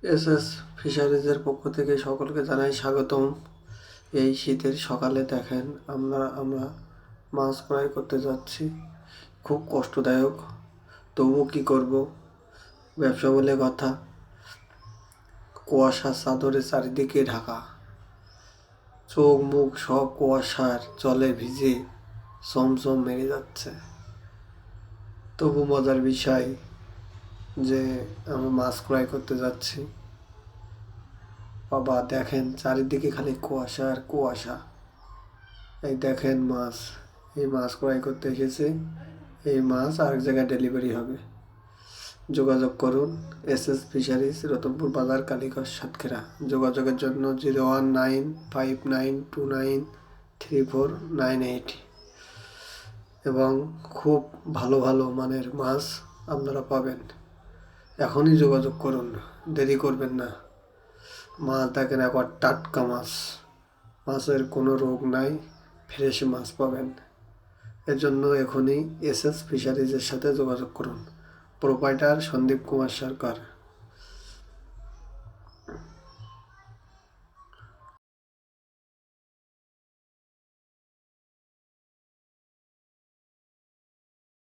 SS ফিশারিজের পক্ষ থেকে সকলকে জানাই স্বাগতম। এই শীতের সকালে দেখেন আমরা মাছ ক্রয় করতে যাচ্ছি। খুব কষ্টদায়ক, তবুও কি করব, ব্যবসা বলে কথা। কুয়াশা চাদরে চারিদিকে ঢাকা, চোখ মুখ সব কুয়াশার জলে ভিজে চমচম মেরে যাচ্ছে। তবু মজার বিষয় যে আমরা মাছ ক্রয় করতে যাচ্ছি। বাবা দেখেন চারিদিকে খালি কুয়াশা আর কুয়াশা। এই দেখেন মাছ, এই মাছ ক্রয় করতে এসেছে। এই মাছ আরেক জায়গায় ডেলিভারি হবে। যোগাযোগ করুন এসএস ফিশারিজ, রতনপুর বাজার, কালীগঞ্জ, সাতক্ষীরা। যোগাযোগের জন্য 01959293498 এবং খুব ভালো ভালো মানের মাছ আপনারা পাবেন। এখনই যোগাযোগ করুন, দেরি করবেন না। মাছ দেখেন একবার টাটকা মাছ, মাছের কোনো রোগ নাই, ফ্রেশ মাছ পাবেন। এর জন্য এখনই এসএস ফিশারিজের সাথে যোগাযোগ করুন। প্রোপাইটার সন্দীপ কুমার সরকার।